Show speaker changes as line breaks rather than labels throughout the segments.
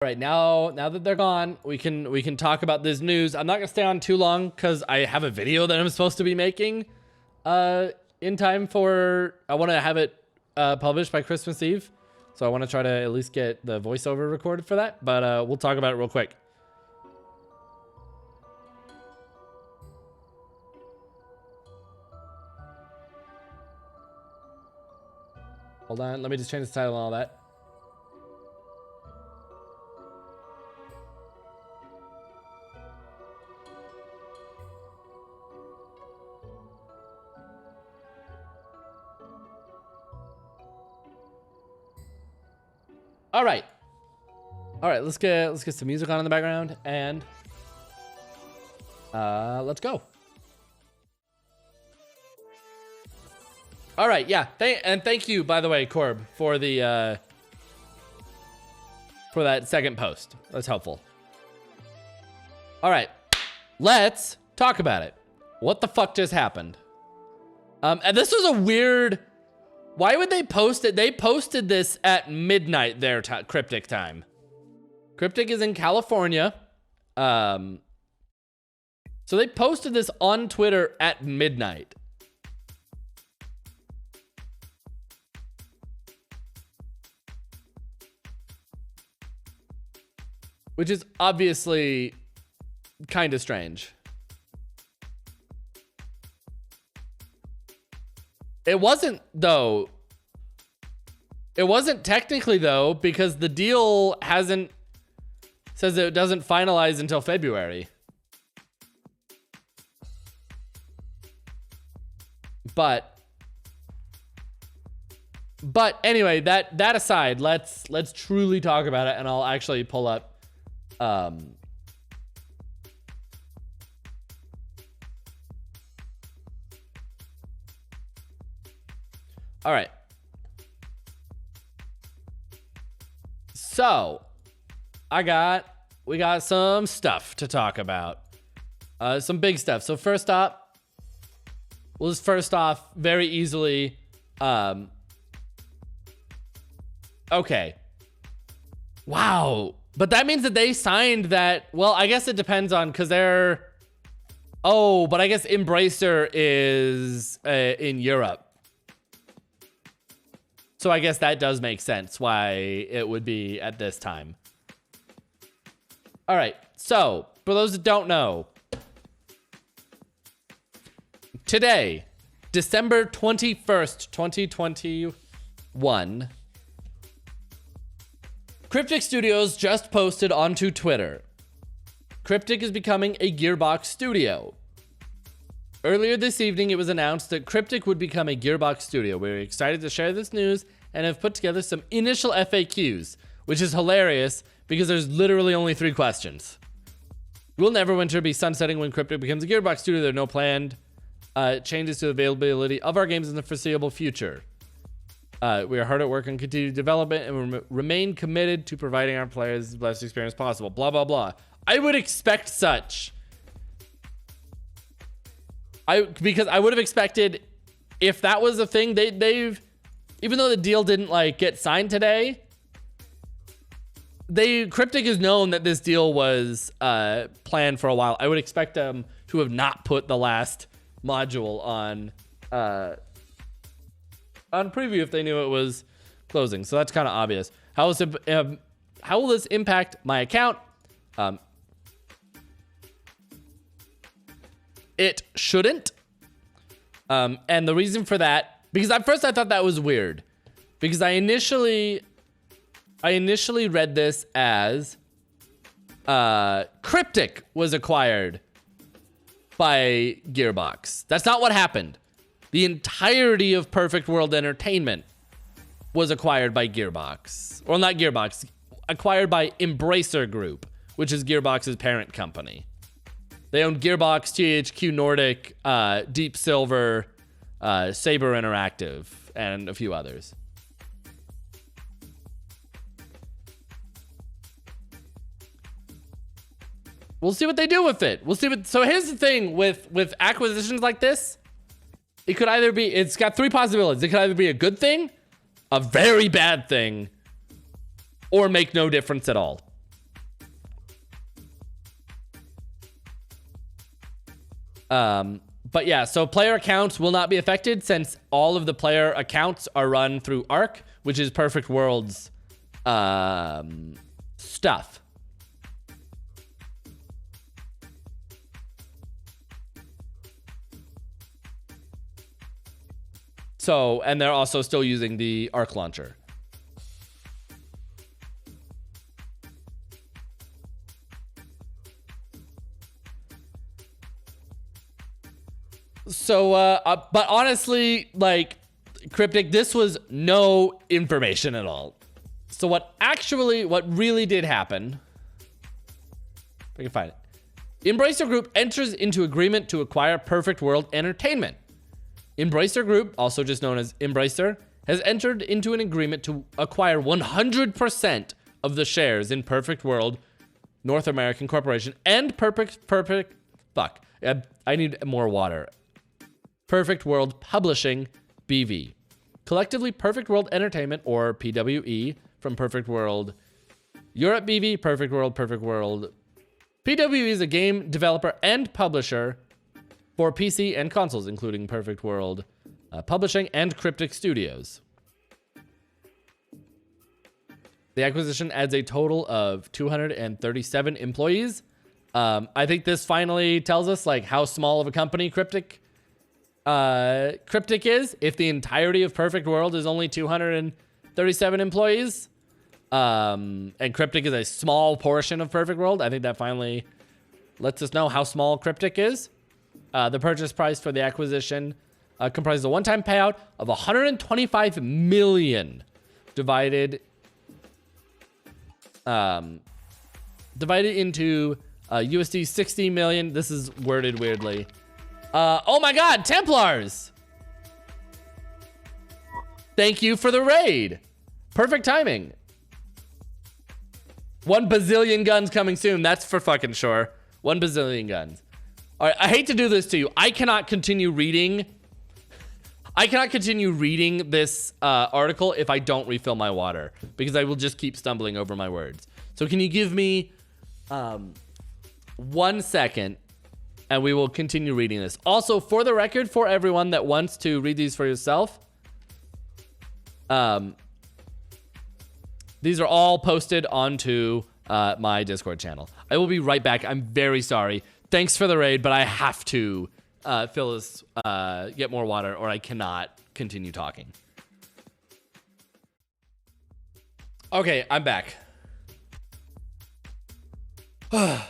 All right, now that they're gone, we can talk about this news. I'm not gonna stay on too long because I have a video that I'm supposed to be making in time for, I want to have it published by Christmas Eve. So I want to try to at least get the voiceover recorded for that, but we'll talk about it real quick. Hold on, let me just change the title and all that. All right, let's get some music on in the background and let's go. All right, yeah, thank you, by the way, Corb, for the for that second post. That's helpful. All right, let's talk about it. What the fuck just happened? And this was a weird. Why would they post it? They posted this at midnight their Cryptic time. Cryptic is in California. So they posted this on Twitter at midnight. Which is obviously kind of strange. It wasn't, though. It wasn't technically, though, because the deal says it doesn't finalize until February. But anyway, that aside, let's truly talk about it, and I'll actually pull up all right. So, we got some stuff to talk about. Some big stuff. So first off, very easily, okay. Wow. But that means that they signed that, well, I guess it depends on, because but I guess Embracer is in Europe. So I guess that does make sense why it would be at this time. All right, so for those that don't know, today, December 21st, 2021, Cryptic Studios just posted onto Twitter. Cryptic is becoming a Gearbox studio. Earlier this evening, it was announced that Cryptic would become a Gearbox studio. We're excited to share this news and have put together some initial FAQs, which is hilarious because there's literally only 3 questions. Will Neverwinter be sunsetting when Cryptic becomes a Gearbox studio? There are no planned changes to the availability of our games in the foreseeable future. We are hard at work on continued development and remain committed to providing our players the best experience possible. Blah, blah, blah. I would expect such. Because I would have expected, if that was a thing, they've even though the deal didn't get signed today, Cryptic has known that this deal was planned for a while. I would expect them to have not put the last module on preview if they knew it was closing. So that's kind of obvious. How will this impact my account? It shouldn't. And the reason for that, because at first I thought that was weird, because I initially read this as Cryptic was acquired by Gearbox. That's not what happened. The entirety of Perfect World Entertainment was acquired by Gearbox. Well, not Gearbox, acquired by Embracer Group, which is Gearbox's parent company. They own Gearbox, THQ Nordic, Deep Silver, Saber Interactive, and a few others. We'll see what they do with it. We'll see what. So here's the thing with acquisitions like this. It could either be. It's got 3 possibilities. It could either be a good thing, a very bad thing, or make no difference at all. But yeah, so player accounts will not be affected since all of the player accounts are run through Arc, which is Perfect World's stuff. So, and they're also still using the Arc launcher. So, but honestly, like, Cryptic, this was no information at all. So what really did happen, if I can find it. Embracer Group enters into agreement to acquire Perfect World Entertainment. Embracer Group, also just known as Embracer, has entered into an agreement to acquire 100% of the shares in Perfect World North American Corporation and fuck, I need more water. Perfect World Publishing BV. Collectively, Perfect World Entertainment, or PWE, from Perfect World Europe BV, Perfect World. PWE is a game developer and publisher for PC and consoles, including Perfect World Publishing and Cryptic Studios. The acquisition adds a total of 237 employees. I think this finally tells us like how small of a company Cryptic is. If the entirety of Perfect World is only 237 employees, and Cryptic is a small portion of Perfect World, I think that finally lets us know how small Cryptic is. The purchase price for the acquisition comprises a one-time payout of 125 million divided into USD 60 million. This is worded weirdly. Oh my God, Templars! Thank you for the raid. Perfect timing. 1 bazillion guns coming soon. That's for fucking sure. 1 bazillion guns. All right, I hate to do this to you. I cannot continue reading this article if I don't refill my water, because I will just keep stumbling over my words. So can you give me 1 second and we will continue reading this. Also, for the record, for everyone that wants to read these for yourself, these are all posted onto my Discord channel. I will be right back. I'm very sorry. Thanks for the raid, but I have to fill this, get more water, or I cannot continue talking. Okay, I'm back. I'm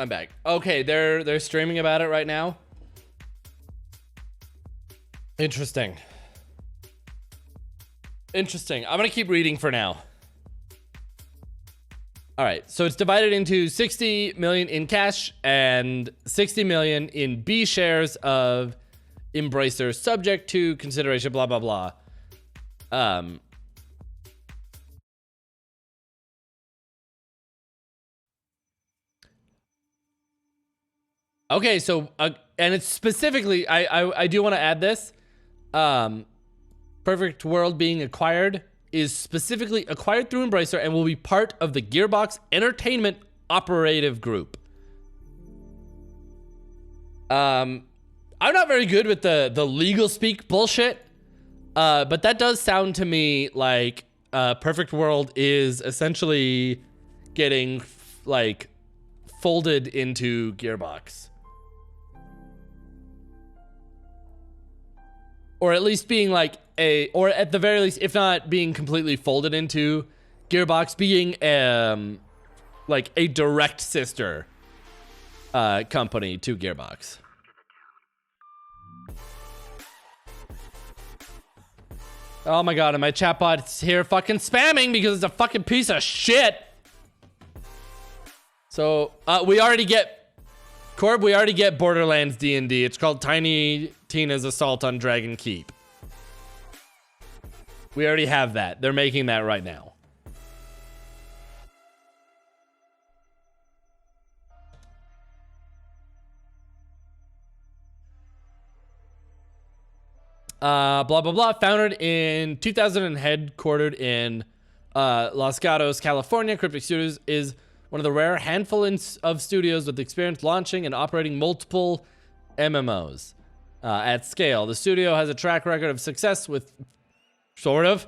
back. Okay, they're streaming about it right now. Interesting. I'm gonna keep reading for now. All right, so it's divided into 60 million in cash and 60 million in B shares of Embracer, subject to consideration, blah, blah, blah. Okay, so, and it's specifically, I do want to add this. Perfect World being acquired is specifically acquired through Embracer and will be part of the Gearbox Entertainment Operative Group. I'm not very good with the legal speak bullshit, but that does sound to me like Perfect World is essentially getting like folded into Gearbox. Or at least being like or at the very least, if not being completely folded into Gearbox, being like a direct sister company to Gearbox. Oh my god, and my chatbot's here fucking spamming because it's a fucking piece of shit. So, we already get Borderlands D&D. It's called Tiny Tina's Assault on Dragon Keep. We already have that. They're making that right now. Blah, blah, blah. Founded in 2000 and headquartered in Los Gatos, California. Cryptic Studios is one of the rare handful of studios with experience launching and operating multiple MMOs at scale. The studio has a track record of success with sort of.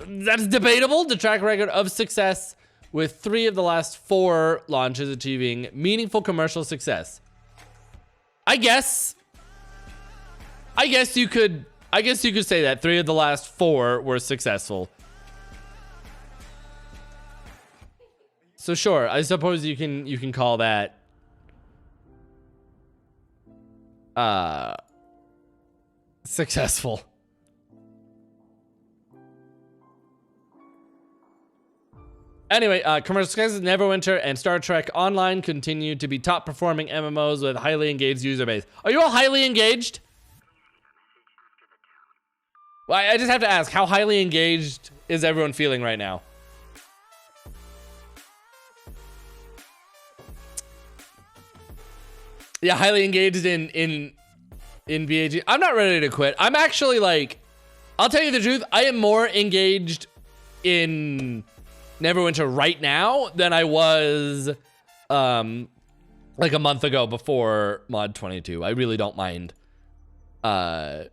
That's debatable. The track record of success with 3 of the last 4 launches achieving meaningful commercial success. I guess you could say that 3 of the last 4 were successful. So sure, I suppose you can call that successful. Anyway, commercial successes, Neverwinter and Star Trek Online continue to be top performing MMOs with highly engaged user base. Are you all highly engaged? Well, I just have to ask, how highly engaged is everyone feeling right now? Yeah, highly engaged in BAG. I'm not ready to quit. I'm actually like, I'll tell you the truth, I am more engaged in Neverwinter right now than I was like a month ago before mod 22. I really don't mind. I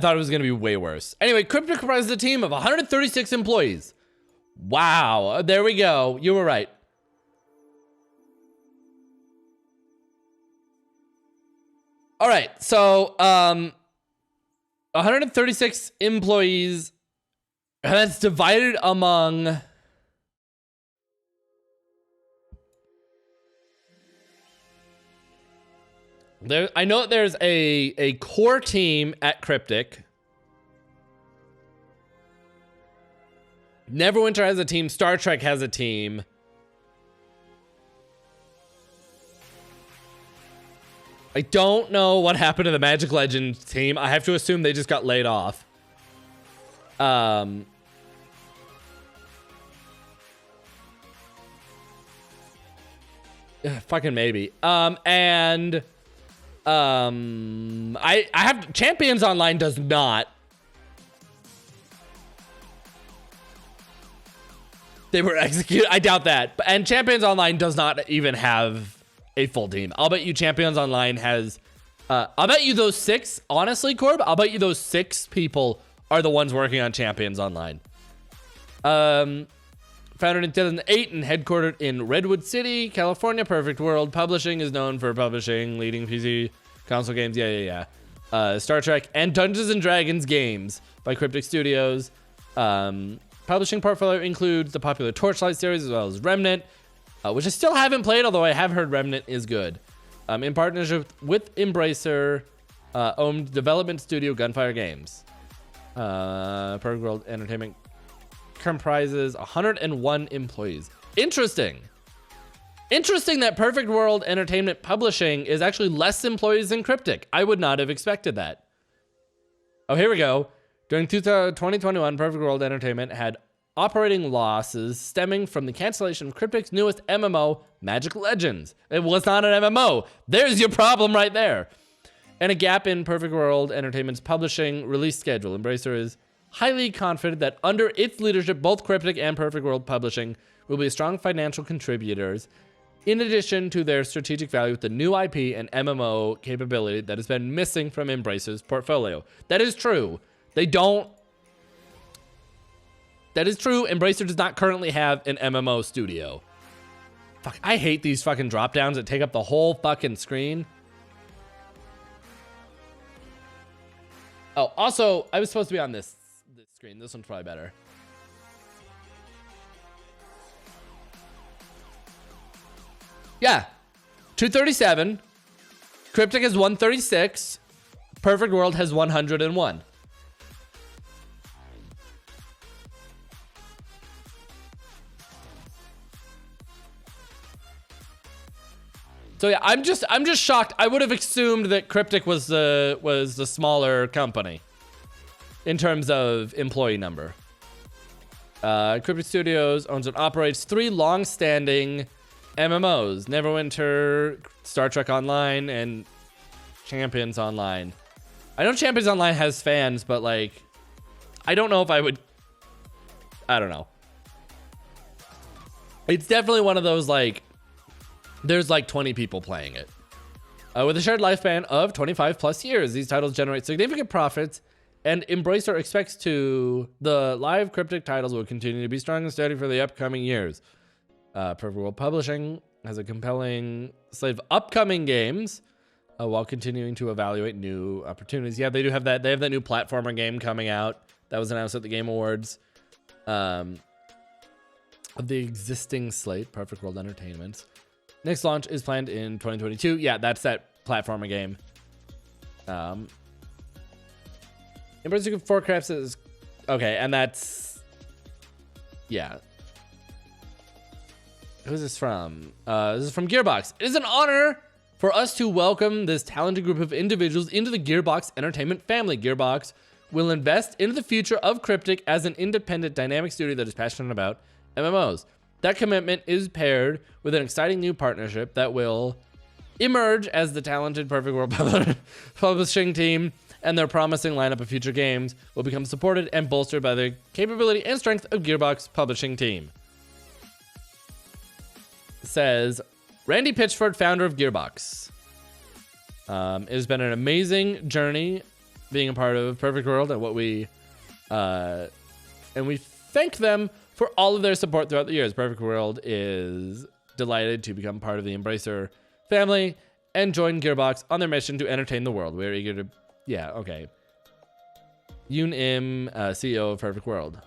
thought it was going to be way worse. Anyway, Cryptic comprises a team of 136 employees. Wow, there we go. You were right. All right, so 136 employees. That's divided among there. I know there's a core team at Cryptic. Neverwinter has a team. Star Trek has a team. I don't know what happened to the Magic Legends team. I have to assume they just got laid off. Fucking maybe. I have Champions Online does not. They were executed. I doubt that. And Champions Online does not even have a full team. I'll bet you Champions Online has. I'll bet you those 6. Honestly, Corb, I'll bet you those 6 people are the ones working on Champions Online. Founded in 2008 and headquartered in Redwood City, California, Perfect World Publishing is known for publishing leading PC console games. Star Trek and Dungeons and Dragons games by Cryptic Studios. Publishing portfolio includes the popular Torchlight series as well as Remnant, which I still haven't played, although I have heard Remnant is good. In partnership with Embracer, owned development studio Gunfire Games. Perfect World Entertainment comprises 101 employees. Interesting that Perfect World Entertainment Publishing is actually less employees than Cryptic. I would not have expected that. Oh, here we go. During 2021, Perfect World Entertainment had operating losses stemming from the cancellation of Cryptic's newest MMO, Magic Legends. It was not an MMO. There's your problem right there. And a gap in Perfect World Entertainment's publishing release schedule. Embracer is highly confident that under its leadership, both Cryptic and Perfect World Publishing will be strong financial contributors, in addition to their strategic value with the new IP and MMO capability that has been missing from Embracer's portfolio. That is true. That is true. Embracer does not currently have an MMO studio. Fuck, I hate these fucking drop downs that take up the whole fucking screen. Oh, also, I was supposed to be on this screen. This one's probably better. Yeah. 237. Cryptic has 136. Perfect World has 101. So yeah, I'm just shocked. I would have assumed that Cryptic was the smaller company in terms of employee number. Cryptic Studios owns and operates 3 long-standing MMOs: Neverwinter, Star Trek Online, and Champions Online. I know Champions Online has fans, but like, I don't know if I would. I don't know. It's definitely one of those like, there's like 20 people playing it. With a shared lifespan of 25 plus years, these titles generate significant profits, and Embracer expects the live Cryptic titles will continue to be strong and steady for the upcoming years. Perfect World Publishing has a compelling slate of upcoming games while continuing to evaluate new opportunities. Yeah, they do have that. They have that new platformer game coming out that was announced at the Game Awards. Of the existing slate, Perfect World Entertainment. Next launch is planned in 2022. Yeah, that's that platformer game. Embracer forecasts is okay, and that's yeah. Who's this from? This is from Gearbox. It is an honor for us to welcome this talented group of individuals into the Gearbox Entertainment family. Gearbox will invest into the future of Cryptic as an independent, dynamic studio that is passionate about MMOs. That commitment is paired with an exciting new partnership that will emerge as the talented Perfect World publishing team and their promising lineup of future games will become supported and bolstered by the capability and strength of Gearbox publishing team. Says Randy Pitchford, founder of Gearbox. It has been an amazing journey being a part of Perfect World and and we thank them for all of their support throughout the years. Perfect World is delighted to become part of the Embracer family and join Gearbox on their mission to entertain the world. We're eager to, yeah, okay. Yoon Im, CEO of Perfect World.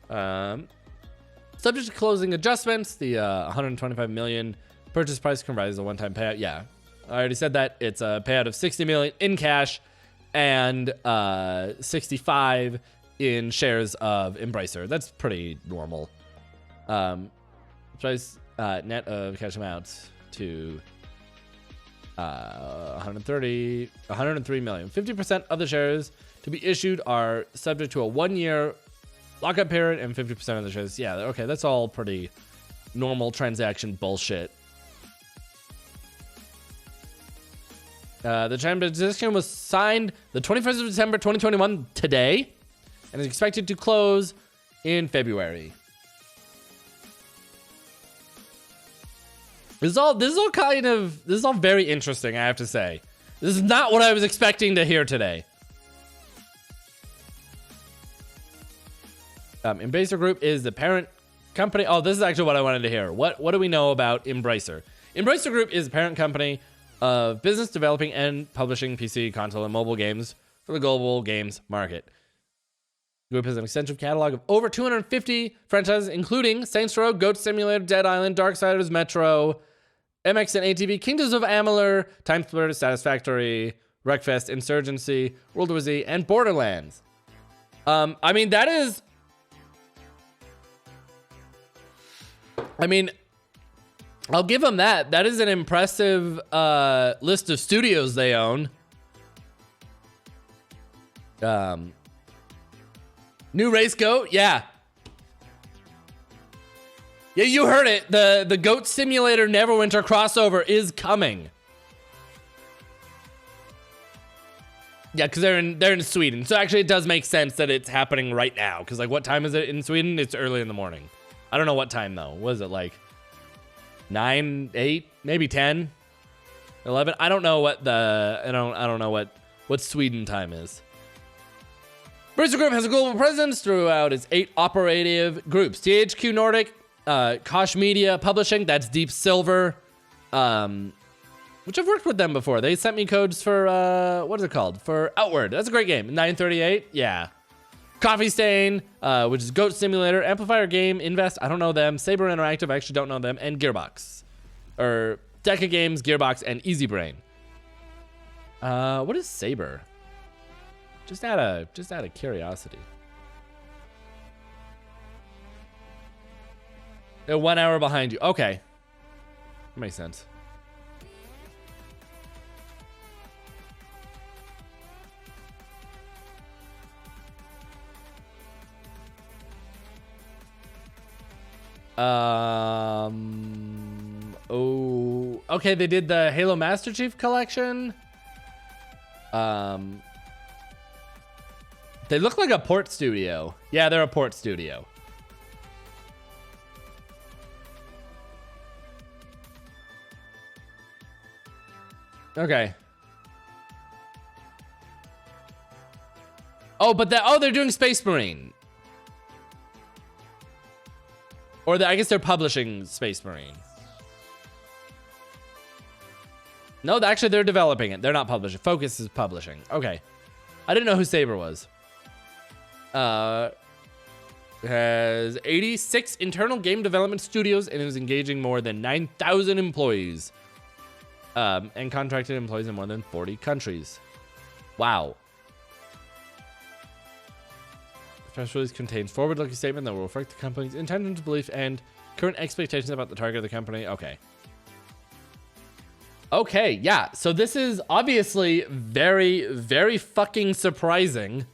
Subject to closing adjustments, the $125 million purchase price comprises a one-time payout. Yeah, I already said that. It's a payout of $60 million in cash and 65 in shares of Embracer. That's pretty normal. Price net of cash amounts to 103 million. 50% of the shares to be issued are subject to a 1-year lockup period, and 50% of the shares. Yeah, okay, that's all pretty normal transaction bullshit. The transaction was signed the 21st of December 2021 today, and is expected to close in February. This is all very interesting, I have to say. This is not what I was expecting to hear today. Embracer Group is the parent company. Oh, this is actually what I wanted to hear. What do we know about Embracer? Embracer Group is the parent company of business developing and publishing PC, console, and mobile games for the global games market. The group has an extensive catalog of over 250 franchises, including Saints Row, Goat Simulator, Dead Island, Darksiders, Metro, MX and ATV, Kingdoms of Amalur, Time Splitter, Satisfactory, Wreckfest, Insurgency, World War Z, and Borderlands. I mean, I'll give them that. That is an impressive list of studios they own. New Race Goat, yeah. Yeah, you heard it. The Goat Simulator Neverwinter crossover is coming. Yeah, because they're in Sweden. So actually it does make sense that it's happening right now. Because like, what time is it in Sweden? It's early in the morning. I don't know what time though. What is it, like 9, 8, maybe 10, 11? I don't know what I don't know what Sweden time is. Embracer Group has a global presence throughout its 8 operative groups. THQ Nordic, Koch Media Publishing, that's Deep Silver, which I've worked with them before. They sent me codes for, what is it called? For Outward. That's a great game. 938, yeah. Coffee Stain, which is Goat Simulator, Amplifier Game, Invest, I don't know them. Saber Interactive, I actually don't know them. And Gearbox. Or Deca Games, Gearbox, and Easy Brain. What is Saber? Just out of curiosity. They're 1 hour behind you. Okay. That makes sense. Oh, okay, they did the Halo Master Chief collection. They look like a port studio. Yeah, they're a port studio. Okay. Oh, but they're doing Space Marine. Or I guess they're publishing Space Marine. No, actually they're developing it. They're not publishing. Focus is publishing. Okay. I didn't know who Saber was. Has 86 internal game development studios and is engaging more than 9,000 employees. And contracted employees in more than 40 countries. Wow. The press release contains forward-looking statement that will reflect the company's intentions, belief, and current expectations about the target of the company. Okay. Okay, yeah. So this is obviously very, very fucking surprising.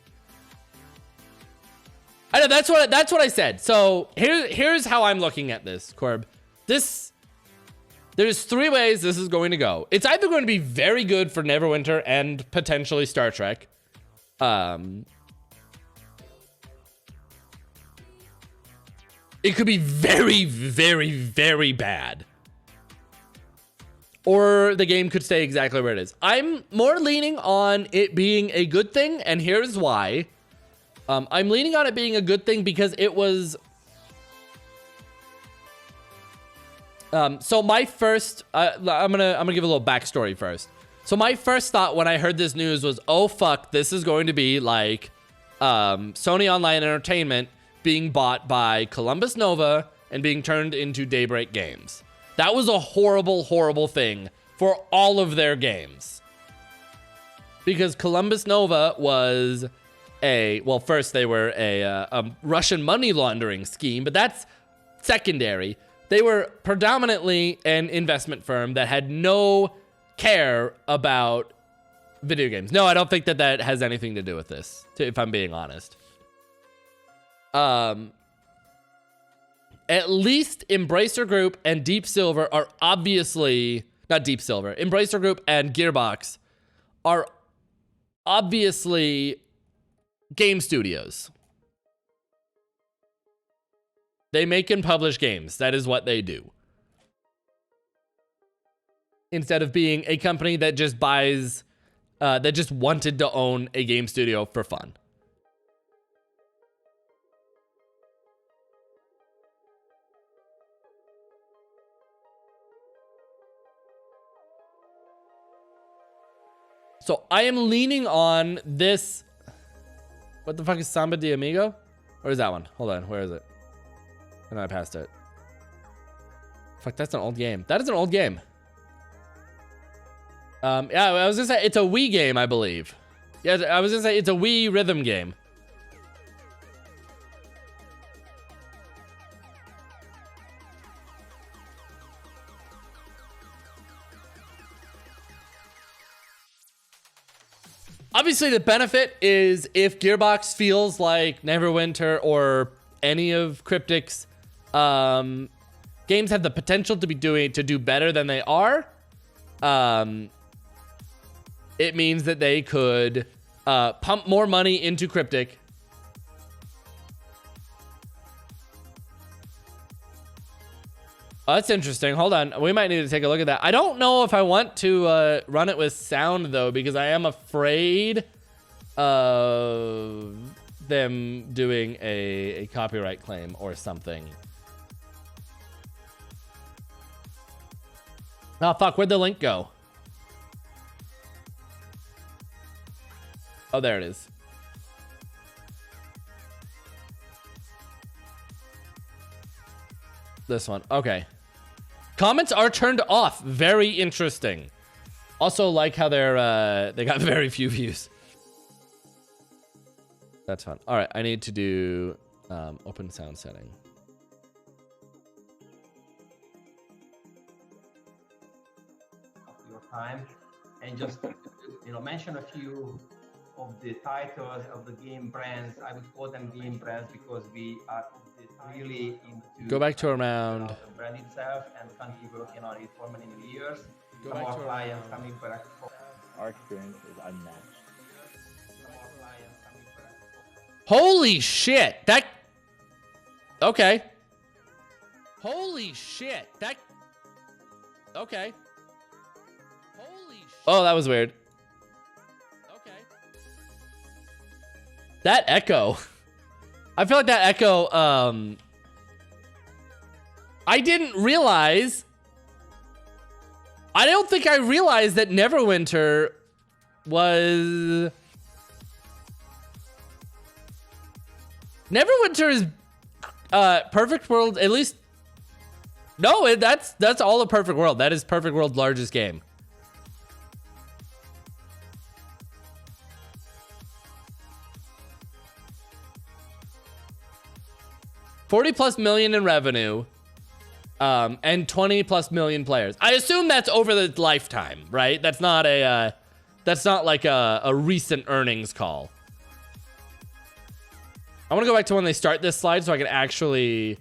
I know that's what I said. So here's how I'm looking at this, Corb. There's three ways this is going to go. It's either going to be very good for Neverwinter and potentially Star Trek. It could be very, very, very bad. Or the game could stay exactly where it is. I'm more leaning on it being a good thing, and here's why. I'm leaning on it being a good thing because it was... so my first... I'm gonna give a little backstory first. So my first thought when I heard this news was, oh fuck, this is going to be like Sony Online Entertainment being bought by Columbus Nova and being turned into Daybreak Games. That was a horrible, horrible thing for all of their games. Because Columbus Nova was well, first they were a Russian money laundering scheme, but that's secondary. They were predominantly an investment firm that had no care about video games. No, I don't think that has anything to do with this, if I'm being honest. At least Embracer Group and Deep Silver are obviously... Not Deep Silver. Embracer Group and Gearbox are obviously game studios. They make and publish games. That is what they do. Instead of being a company that just buys... that just wanted to own a game studio for fun. So I am leaning on this. What the fuck is Samba de Amigo? Or is that one? Hold on, where is it? And I passed it. Fuck, that's an old game. That is an old game. Yeah, I was gonna say it's a Wii game, I believe. Yeah, I was gonna say it's a Wii rhythm game. Obviously, the benefit is if Gearbox feels like Neverwinter or any of Cryptic's games have the potential to do better than they are, it means that they could pump more money into Cryptic. Oh, that's interesting. Hold on. We might need to take a look at that. I don't know if I want to run it with sound, though, because I am afraid of them doing a copyright claim or something. Oh, fuck. Where'd the link go? Oh, there it is. This one. Okay. Comments are turned off. Very interesting. Also like how they got very few views. That's fun. All right, I need to do open sound setting.
Your time and just mention a few of the titles of the game brands. I would call them game brands because we are really into
go back to around
the brand itself and continue working on it for many years.
Go
Some
back
more
to
clients
around.
coming back.
our experience is unmatched.
Holy shit! That... Okay. Holy shit! That... Okay. Holy shit. Oh, that was weird. Okay. That echo. I feel like that echo, I didn't realize... I don't think I realized that Neverwinter was... Neverwinter is Perfect World, at least... No, that's all of Perfect World. That is Perfect World's largest game. $40+ million in revenue, and 20+ million players. I assume that's over the lifetime, right? That's not like a recent earnings call. I want to go back to when they start this slide so I can actually...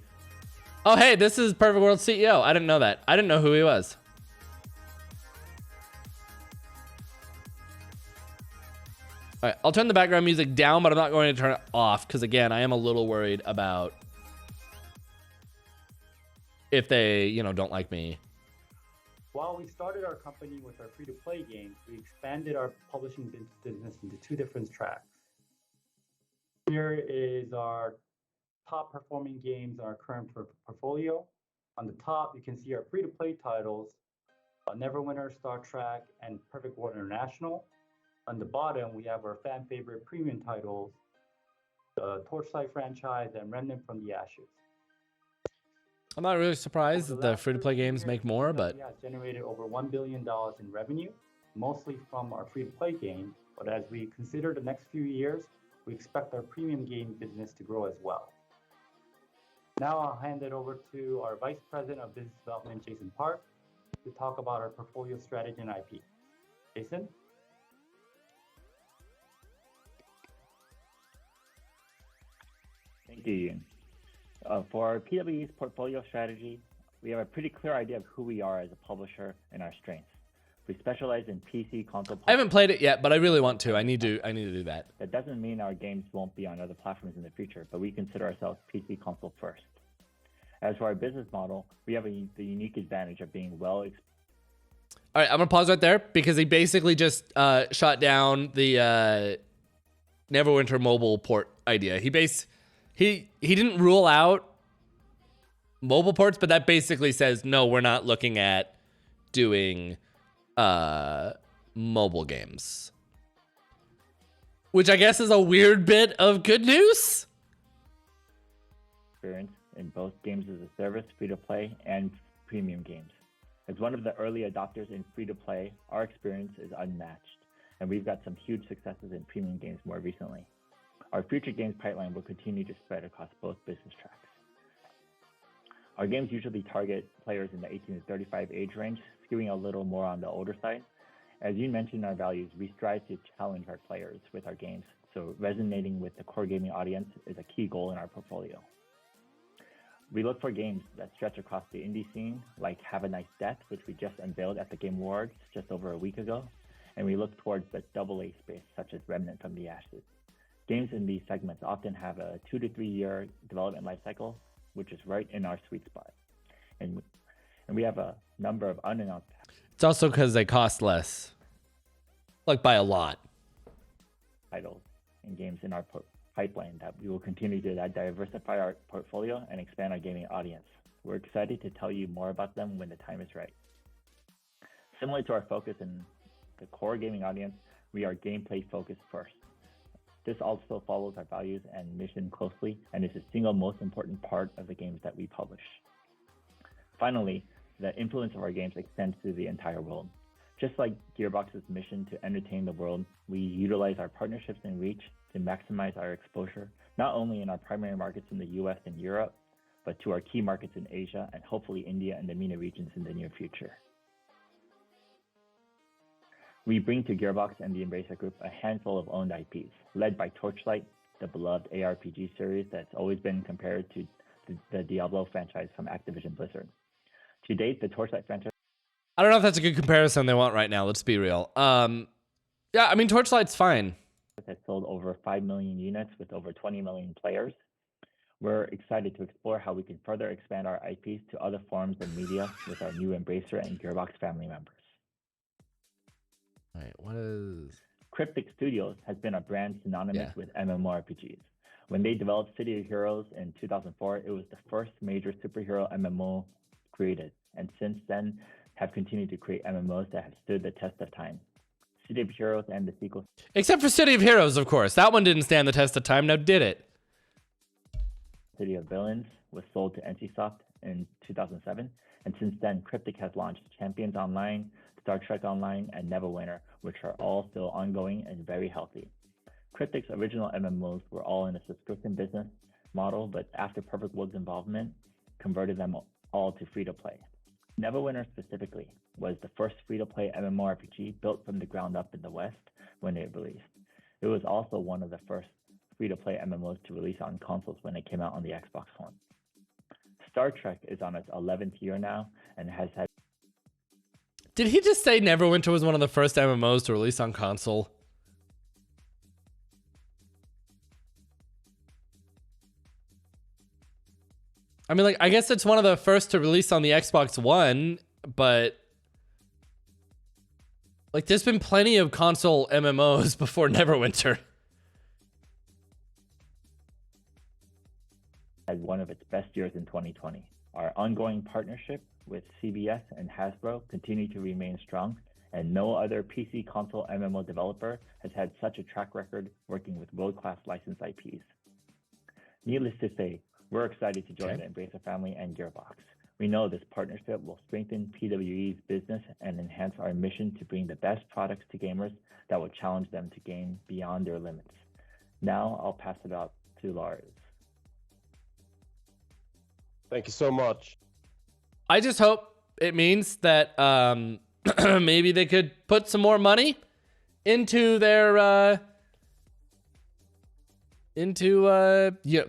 Oh, hey, this is Perfect World CEO. I didn't know that. I didn't know who he was. All right, I'll turn the background music down, but I'm not going to turn it off because, again, I am a little worried about if they, you know, don't like me.
While we started our company with our free-to-play games, we expanded our publishing business into 2 different tracks. Here is our top performing games in our current portfolio. On the top, you can see our free-to-play titles, Neverwinter, Star Trek, and Perfect World International. On the bottom, we have our fan favorite premium titles, the Torchlight franchise and Remnant from the Ashes.
I'm not really surprised that the free-to-play games make more, but...
Yeah, generated over $1 billion in revenue, mostly from our free-to-play games. But as we consider the next few years, we expect our premium game business to grow as well. Now I'll hand it over to our Vice President of Business Development, Jason Park, to talk about our portfolio strategy and IP. Jason?
Thank you, Ian. For our PWE's portfolio strategy, we have a pretty clear idea of who we are as a publisher and our strengths. We specialize in PC console.
I haven't played it yet, but I really want to. I need to do that.
That doesn't mean our games won't be on other platforms in the future, but we consider ourselves PC console first. As for our business model, we have the unique advantage of being well. All
right, I'm gonna pause right there because he basically just shot down the Neverwinter mobile port idea. He didn't rule out mobile ports, but that basically says no, we're not looking at doing mobile games, which I guess is a weird bit of good news.
Experience in both games as a service, free-to-play, and premium games. As one of the early adopters in free-to-play, our experience is unmatched, and we've got some huge successes in premium games more recently. Our future games pipeline will continue to spread across both business tracks. Our games usually target players in the 18 to 35 age range, skewing a little more on the older side. As you mentioned in our values, we strive to challenge our players with our games, so resonating with the core gaming audience is a key goal in our portfolio. We look for games that stretch across the indie scene, like Have a Nice Death, which we just unveiled at the Game Awards just over a week ago, and we look towards the AA space, such as Remnant from the Ashes. Games in these segments often have a 2 to 3 year development lifecycle, which is right in our sweet spot. And we have a number of unannounced.
It's also because they cost less, like by a lot.
Titles and games in our pipeline that we will continue to diversify our portfolio and expand our gaming audience. We're excited to tell you more about them when the time is right. Similar to our focus in the core gaming audience, we are gameplay focused first. This also follows our values and mission closely and is the single most important part of the games that we publish. Finally, the influence of our games extends to the entire world. Just like Gearbox's mission to entertain the world, we utilize our partnerships and reach to maximize our exposure, not only in our primary markets in the US and Europe, but to our key markets in Asia and hopefully India and the MENA regions in the near future. We bring to Gearbox and the Embracer Group a handful of owned IPs, led by Torchlight, the beloved ARPG series that's always been compared to the Diablo franchise from Activision Blizzard. To date, the Torchlight franchise...
I don't know if that's a good comparison they want right now. Let's be real. Yeah, I mean, Torchlight's fine.
Has sold over 5 million units with over 20 million players. We're excited to explore how we can further expand our IPs to other forms of media with our new Embracer and Gearbox family members.
Wait, what is...
Cryptic Studios has been a brand synonymous with MMORPGs. When they developed City of Heroes in 2004, it was the first major superhero MMO created, and since then have continued to create MMOs that have stood the test of time. City of Heroes and the sequel...
Except for City of Heroes, of course. That one didn't stand the test of time, now did it?
City of Villains was sold to NCSoft in 2007, and since then, Cryptic has launched Champions Online, Star Trek Online, and Neverwinter, which are all still ongoing and very healthy. Cryptic's original MMOs were all in a subscription business model, but after Perfect World's involvement, converted them all to free-to-play. Neverwinter specifically was the first free-to-play MMORPG built from the ground up in the West when it released. It was also one of the first free-to-play MMOs to release on consoles when it came out on the Xbox One. Star Trek is on its 11th year now and has had...
Did he just say Neverwinter was one of the first MMOs to release on console? I mean, like, I guess it's one of the first to release on the Xbox One, but like, there's been plenty of console MMOs before Neverwinter.
Had one of its best years in 2020. Our ongoing partnership with CBS and Hasbro continue to remain strong, and no other PC console MMO developer has had such a track record working with world-class licensed IPs. Needless to say, we're excited to join the Embracer family and Gearbox. We know this partnership will strengthen PWE's business and enhance our mission to bring the best products to gamers that will challenge them to game beyond their limits. Now I'll pass it out to Lars.
Thank you so much.
I just hope it means that maybe they could put some more money into their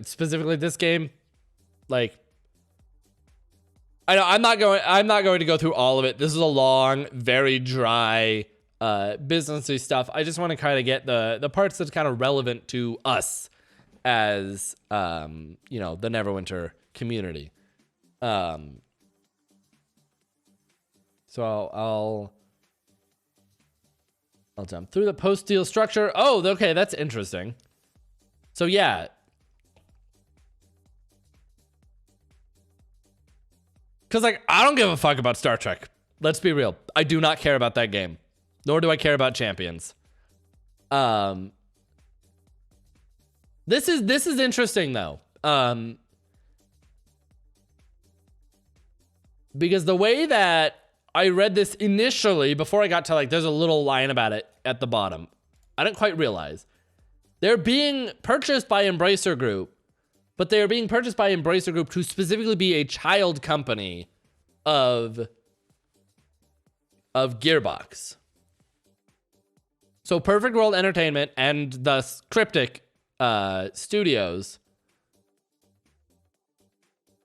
specifically this game. Like, I know I'm not going to go through all of it. This is a long, very dry businessy stuff. I just want to kind of get the parts that's kind of relevant to us as the Neverwinter community. So I'll jump through the post-deal structure. Oh, okay, that's interesting. So yeah. Because, like, I don't give a fuck about Star Trek. Let's be real. I do not care about that game. Nor do I care about Champions. This is interesting, though. Because the way that I read this initially, before I got to, like, there's a little line about it at the bottom. I didn't quite realize. They're being purchased by Embracer Group, but they're being purchased by Embracer Group to specifically be a child company of Gearbox. So Perfect World Entertainment and thus Cryptic Studios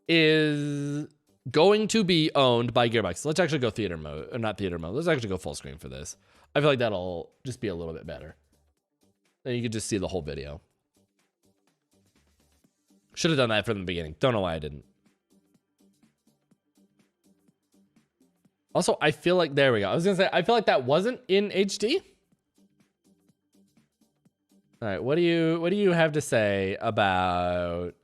is going to be owned by Gearbox. Let's actually go theater mode, or not theater mode. Let's actually go full screen for this. I feel like that'll just be a little bit better. Then you can just see the whole video. Should have done that from the beginning. Don't know why I didn't. Also, I feel like, there we go. I was gonna say, I feel like that wasn't in HD. All right, what do you have to say about?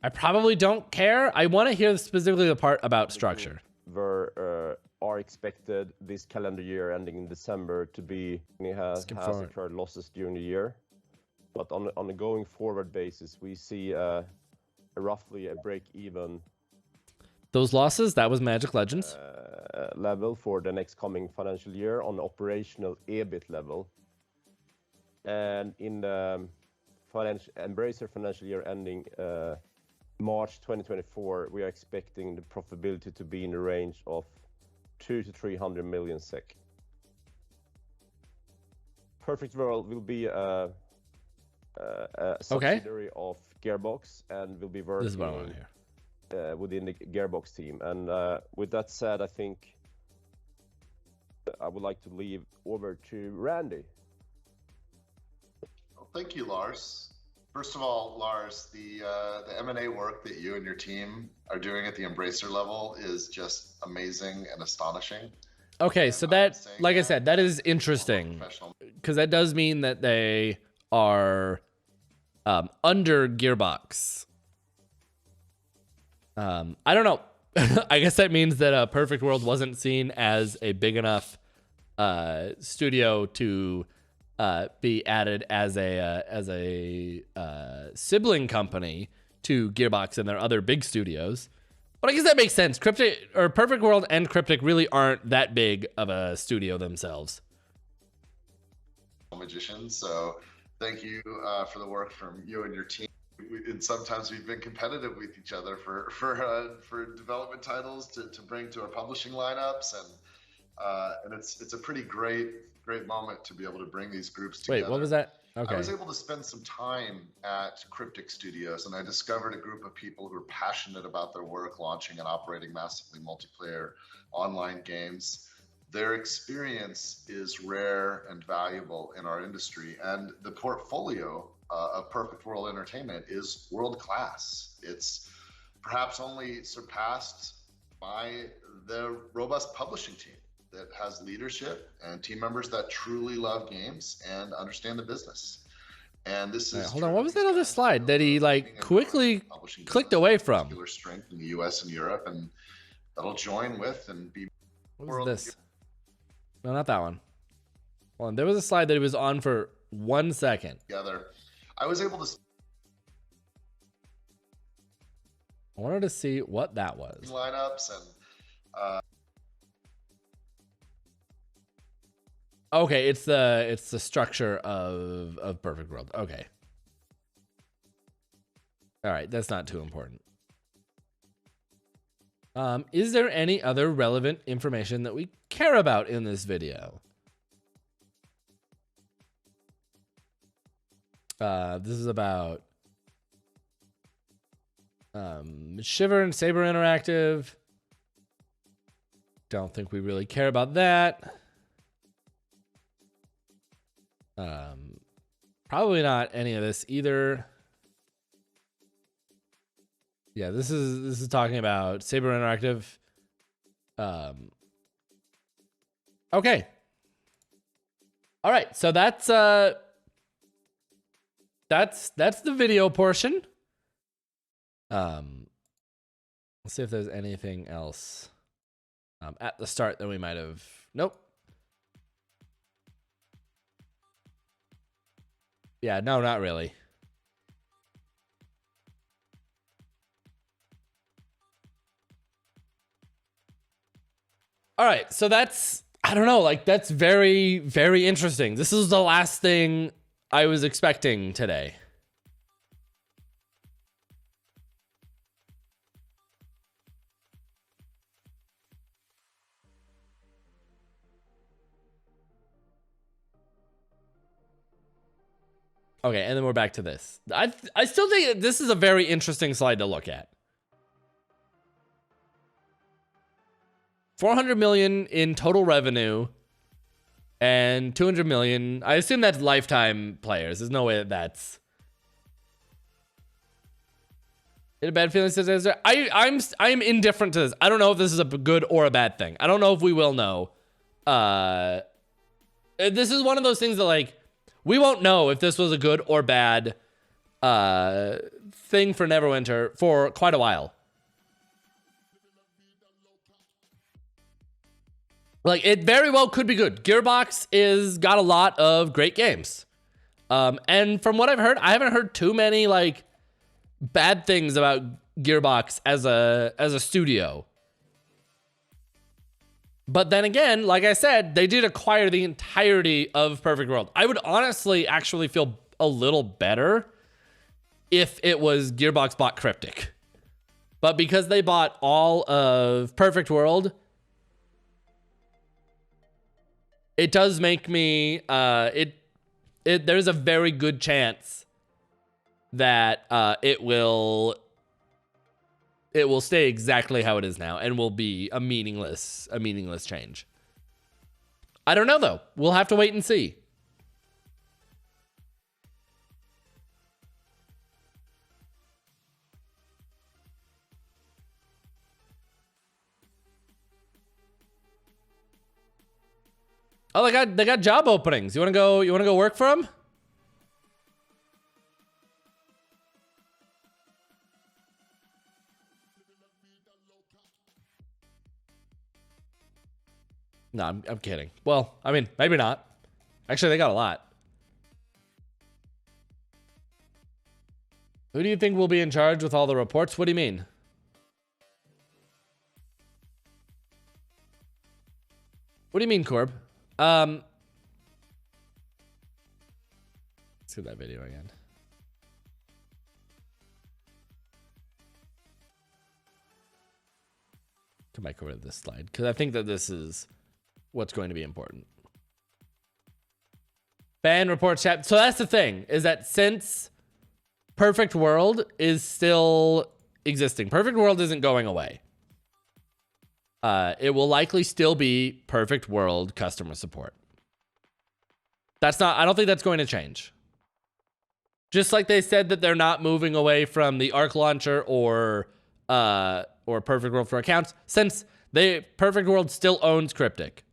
I probably don't care. I want to hear specifically the part about structure.
Are expected this calendar year ending in December to be has incurred losses during the year, but on a going forward basis, we see roughly a break even.
Those losses, that was Magic Legends
level for the next coming financial year on operational EBIT level, and in the Embracer financial year ending March 2024, we are expecting the profitability to be in the range of 200 to 300 million SEK. Perfect World will be a subsidiary of Gearbox and will be working
this is what I want to hear.
Within the Gearbox team. And with that said, I think I would like to leave over to Randy.
Well, thank you, Lars. First of all, Lars, the M&A work that you and your team are doing at the Embracer level is just amazing and astonishing.
Okay,
And
so
I'm
that,
saying
like I
that
said, that is
as a
interesting,
professional.
because that does mean that they are under Gearbox. I don't know. I guess that means that Perfect World wasn't seen as a big enough studio to be added as a sibling company to Gearbox and their other big studios. But I guess that makes sense. Cryptic or Perfect World and Cryptic really aren't that big of a studio themselves.
Magicians. So thank you for the work from you and your team. And sometimes we've been competitive with each other for development titles to bring to our publishing lineups, and it's a pretty great moment to be able to bring these groups together.
Wait, what was that? Okay.
I was able to spend some time at Cryptic Studios, and I discovered a group of people who are passionate about their work launching and operating massively multiplayer online games. Their experience is rare and valuable in our industry, and the portfolio of Perfect World Entertainment is world class. It's perhaps only surpassed by the robust publishing team that has leadership and team members that truly love games and understand the business. And this is
hold on, what was that other slide that he like quickly clicked away from?
Particular strength in the US and Europe, and that'll join with and be.
What was this? No, not that one. Hold on, there was a slide that he was on for 1 second.
Together, I was able to.
I wanted to see what that was.
Lineups and.
Okay, it's the structure of Perfect World. Okay. All right, that's not too important. Is there any other relevant information that we care about in this video? This is about Shiver and Saber Interactive. Don't think we really care about that. Probably not any of this either. Yeah, this is talking about Saber Interactive. Okay. All right, so that's the video portion. Let's see if there's anything else at the start that we might have. Nope. Yeah, no, not really. All right, so that's, I don't know, like that's very, very interesting. This is the last thing I was expecting today. Okay, and then we're back to this. I still think this is a very interesting slide to look at. 400 million in total revenue and 200 million. I assume that's lifetime players. There's no way that that's. In a bad feeling says I'm indifferent to this. I don't know if this is a good or a bad thing. I don't know if we will know. This is one of those things that like we won't know if this was a good or bad thing for Neverwinter for quite a while. Like, it very well could be good. Gearbox is got a lot of great games. And from what I've heard, I haven't heard too many, like, bad things about Gearbox as a studio. But then again, like I said, they did acquire the entirety of Perfect World. I would honestly actually feel a little better if it was Gearbox bought Cryptic. But because they bought all of Perfect World, it does make me, there's a very good chance that it will stay exactly how it is now and will be a meaningless change. I don't know, though. We'll have to wait and see. Oh, they got job openings. You wanna go work for them? No, I'm kidding. Well, I mean, maybe not. Actually, they got a lot. Who do you think will be in charge with all the reports? What do you mean? What do you mean, Corb? Let's see that video again. Come back over to this slide, because I think that this is what's going to be important. Fan report chat. So that's the thing, is that since Perfect World is still existing, Perfect World isn't going away. It will likely still be Perfect World customer support. I don't think that's going to change. Just like they said that they're not moving away from the Arc launcher or Perfect World for accounts, since Perfect World still owns Cryptic.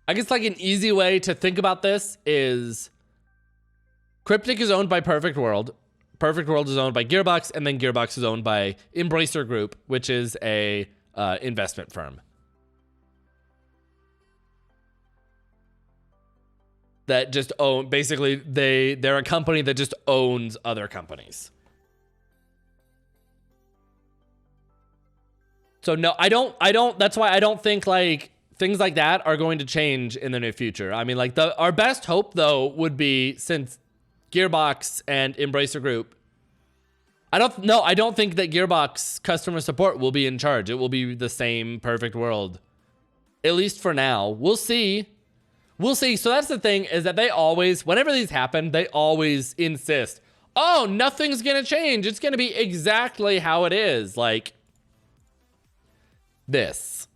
I guess like an easy way to think about this is Cryptic is owned by Perfect World. Perfect World is owned by Gearbox, and then Gearbox is owned by Embracer Group, which is a investment firm that just own. Basically, they're a company that just owns other companies. So no, I don't. That's why I don't think like things like that are going to change in the near future. I mean, like our best hope though would be, since Gearbox and Embracer Group, I don't think that Gearbox customer support will be in charge. It will be the same Perfect World, at least for now. We'll see. So that's the thing, is that they always, whenever these happen, they always insist, oh, nothing's gonna change. It's gonna be exactly how it is. Like this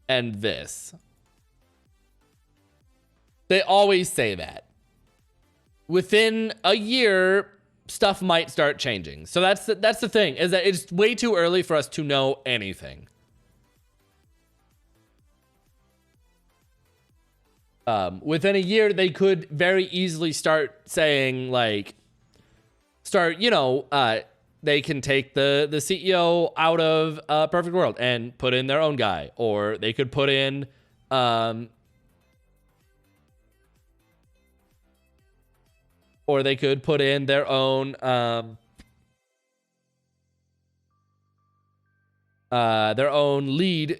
and this. They always say that. Within a year, stuff might start changing. So that's the thing, is that it's way too early for us to know anything. Within a year, they could very easily start saying, like, they can take the CEO out of Perfect World and put in their own guy, or they could put in their own lead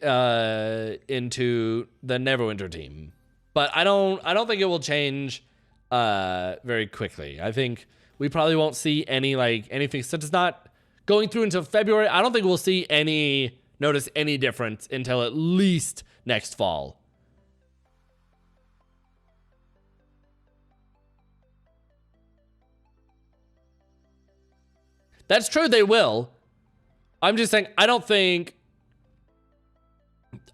into the Neverwinter team. But I don't think it will change very quickly. I think we probably won't see anything, since it's not going through until February. I don't think we'll notice any difference until at least next fall. That's true, they will. I'm just saying, I don't think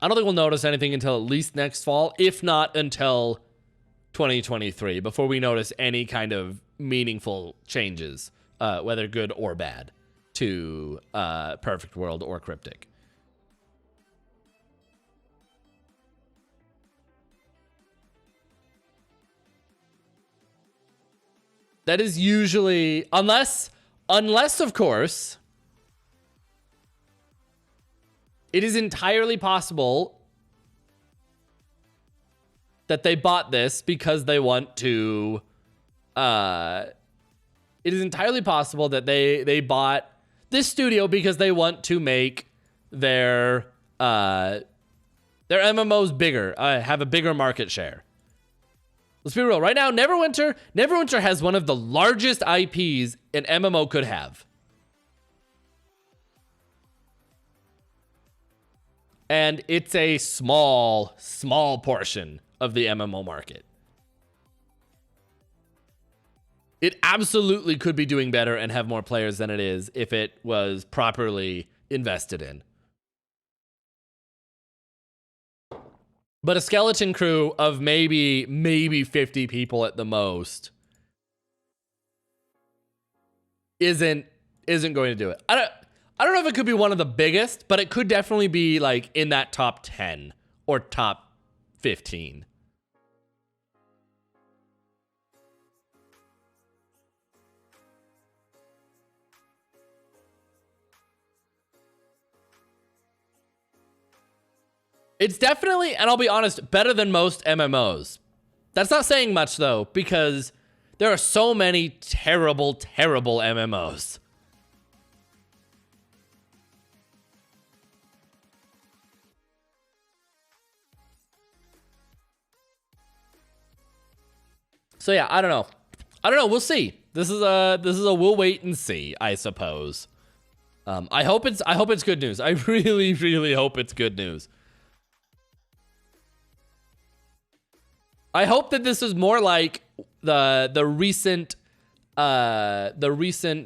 we'll notice anything until at least next fall, if not until 2023, before we notice any kind of meaningful changes, whether good or bad, to Perfect World or Cryptic. That is usually, unless of course, it is entirely possible that they bought this because they want to, it is entirely possible that they bought this studio because they want to make their MMOs bigger, have a bigger market share. Let's be real. Right now, Neverwinter has one of the largest IPs an MMO could have. And it's a small portion of the MMO market. It absolutely could be doing better and have more players than it is if it was properly invested in. But a skeleton crew of maybe 50 people at the most isn't going to do it. I don't know if it could be one of the biggest, but it could definitely be like in that top 10 or top 15. It's definitely, and I'll be honest, better than most MMOs. That's not saying much though, because there are so many terrible MMOs. So yeah, I don't know. We'll see. This is a we'll wait and see, I suppose. I hope it's good news. I really hope it's good news. I hope that this is more like the recent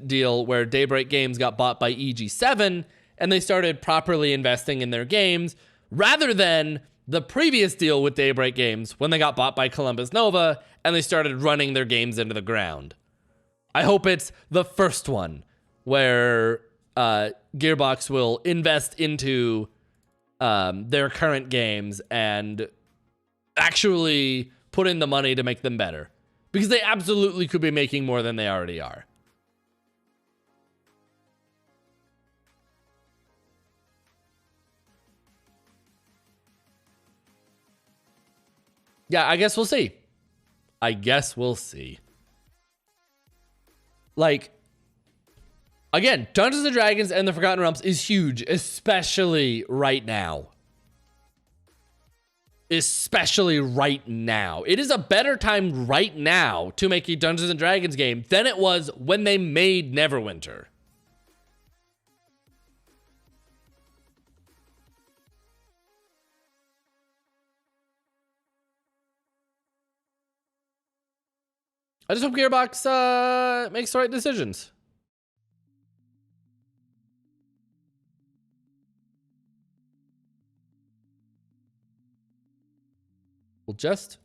deal where Daybreak Games got bought by EG7 and they started properly investing in their games, rather than the previous deal with Daybreak Games when they got bought by Columbus Nova and they started running their games into the ground. I hope it's the first one where Gearbox will invest into their current games and actually put in the money to make them better, because they absolutely could be making more than they already are. Yeah, I guess we'll see. Like, again, Dungeons and Dragons and the Forgotten Realms is huge, especially right now. Especially right now. It is a better time right now to make a Dungeons and Dragons game than it was when they made Neverwinter. I just hope Gearbox makes the right decisions. We'll just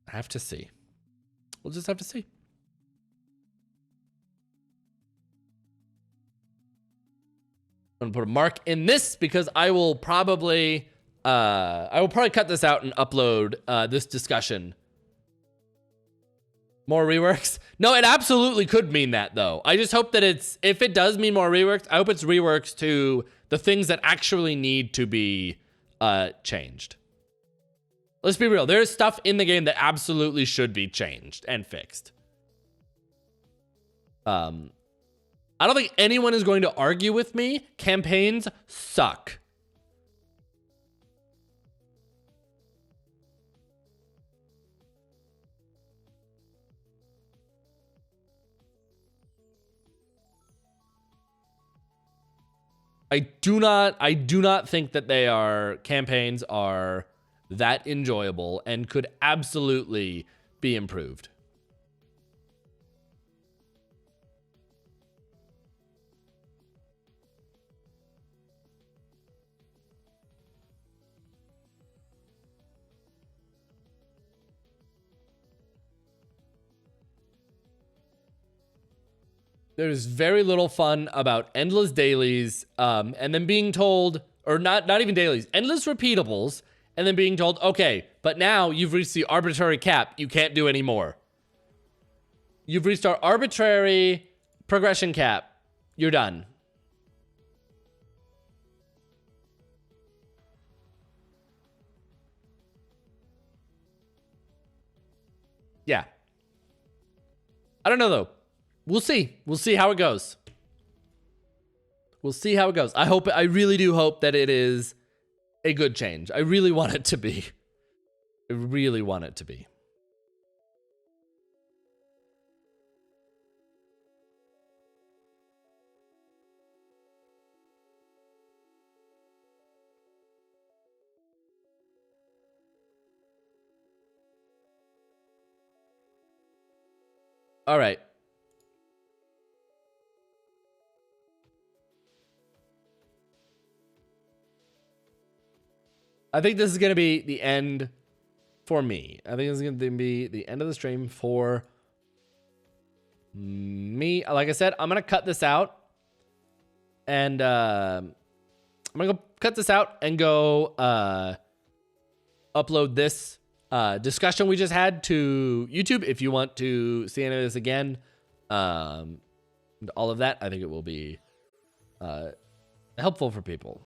have to see. We'll just have to see. I'm gonna put a mark in this because I will probably cut this out and upload this discussion. More reworks? No, it absolutely could mean that though. I just hope that if it does mean more reworks, I hope it's reworks to the things that actually need to be changed. Let's be real. There's stuff in the game that absolutely should be changed and fixed. I don't think anyone is going to argue with me. Campaigns suck. I do not think that campaigns are that enjoyable and could absolutely be improved. There's very little fun about endless dailies, and then being told, or not even dailies, endless repeatables, and then being told, okay, but now you've reached the arbitrary cap. You can't do any more. You've reached our arbitrary progression cap. You're done. Yeah. I don't know though. We'll see. We'll see how it goes. We'll see how it goes. I really do hope that it is a good change. I really want it to be. I really want it to be. All right. I think this is going to be the end for me. I think this is going to be the end of the stream for me. Like I said, I'm going to cut this out. And I'm going to go cut this out and go upload this discussion we just had to YouTube. If you want to see any of this again, all of that, I think it will be helpful for people.